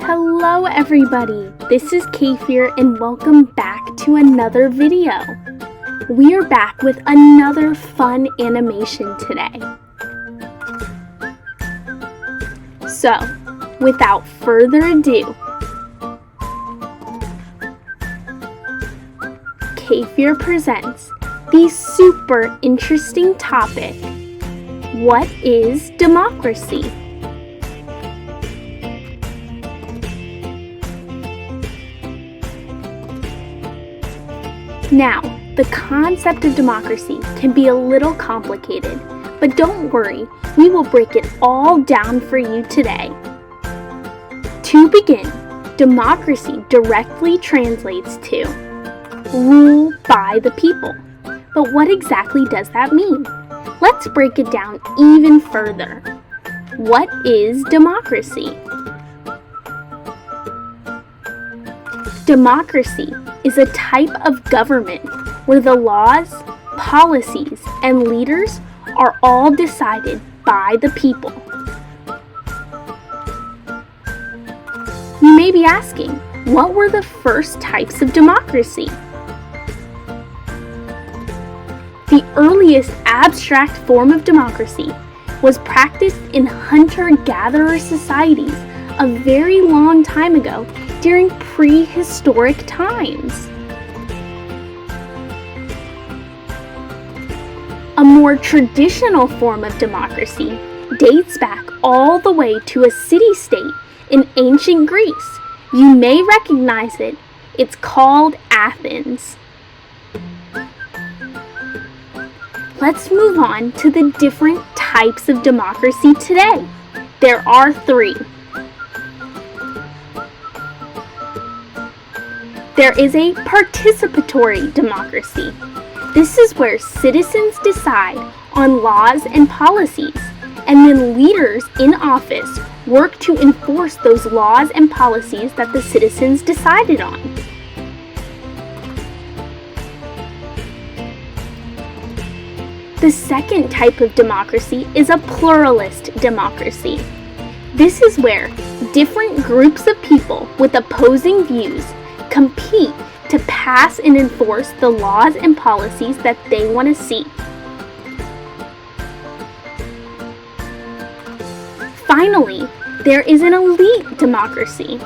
Hello everybody, this is CAFYIR and welcome back to another video. We are back with another fun animation today. So, without further ado, CAFYIR presents the super interesting topic, what is democracy? Now, the concept of democracy can be a little complicated, but don't worry, we will break it all down for you today. To begin, democracy directly translates to rule by the people. But what exactly does that mean? Let's break it down even further. What is democracy? Democracy is a type of government where the laws, policies, and leaders are all decided by the people. You may be asking, what were the first types of democracy? The earliest abstract form of democracy was practiced in hunter-gatherer societies a very long time ago during prehistoric times. A more traditional form of democracy dates back all the way to a city-state in ancient Greece. You may recognize it. It's called Athens. Let's move on to the different types of democracy today. There are 3. There is a participatory democracy. This is where citizens decide on laws and policies, and then leaders in office work to enforce those laws and policies that the citizens decided on. The second type of democracy is a pluralist democracy. This is where different groups of people with opposing views compete to pass and enforce the laws and policies that they want to see. Finally, there is an elite democracy.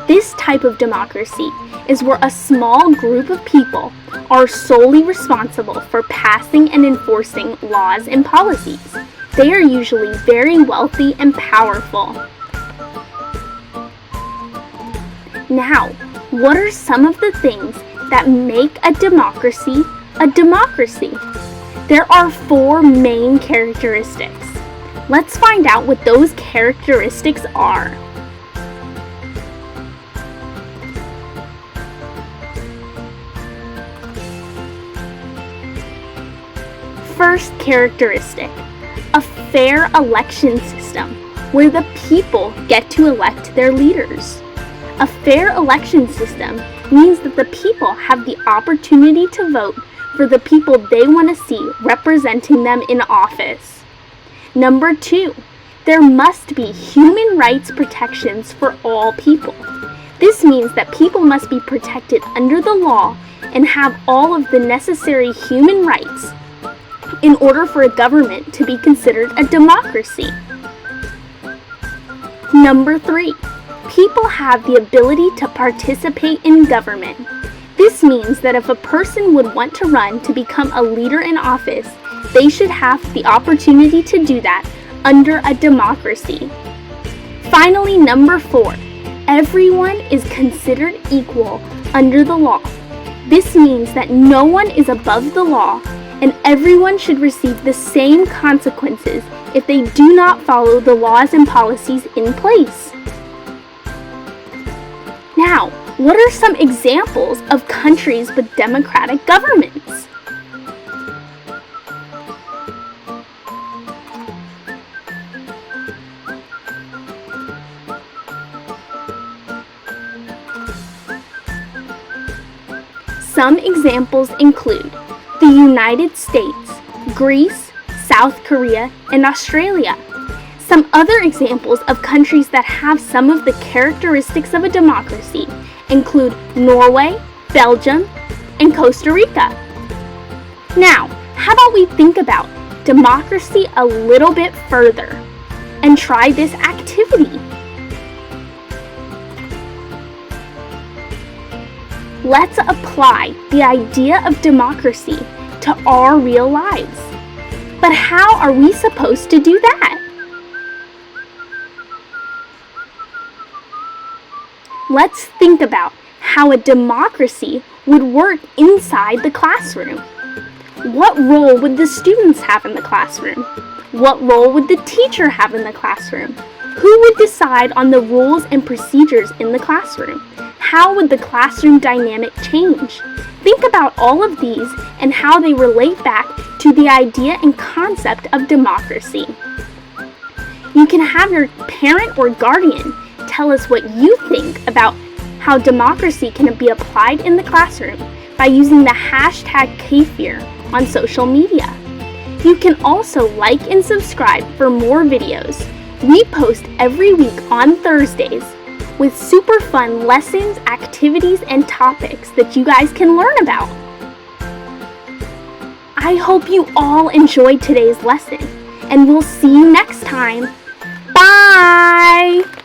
This type of democracy is where a small group of people are solely responsible for passing and enforcing laws and policies. They are usually very wealthy and powerful. Now, what are some of the things that make a democracy a democracy? There are 4 main characteristics. Let's find out what those characteristics are. First characteristic, a fair election system where the people get to elect their leaders. A fair election system means that the people have the opportunity to vote for the people they want to see representing them in office. Number 2, there must be human rights protections for all people. This means that people must be protected under the law and have all of the necessary human rights in order for a government to be considered a democracy. Number 3, people have the ability to participate in government. This means that if a person would want to run to become a leader in office, they should have the opportunity to do that under a democracy. Finally, number 4, everyone is considered equal under the law. This means that no one is above the law, and everyone should receive the same consequences if they do not follow the laws and policies in place. Now, what are some examples of countries with democratic governments? Some examples include the United States, Greece, South Korea, and Australia. Some other examples of countries that have some of the characteristics of a democracy include Norway, Belgium, and Costa Rica. Now, how about we think about democracy a little bit further and try this activity? Let's apply the idea of democracy to our real lives. But how are we supposed to do that? Let's think about how a democracy would work inside the classroom. What role would the students have in the classroom? What role would the teacher have in the classroom? Who would decide on the rules and procedures in the classroom? How would the classroom dynamic change? Think about all of these and how they relate back to the idea and concept of democracy. You can have your parent or guardian tell us what you think about how democracy can be applied in the classroom by using the hashtag CAFYIR on social media. You can also like and subscribe for more videos. We post every week on Thursdays with super fun lessons, activities, and topics that you guys can learn about. I hope you all enjoyed today's lesson, and we'll see you next time. Bye!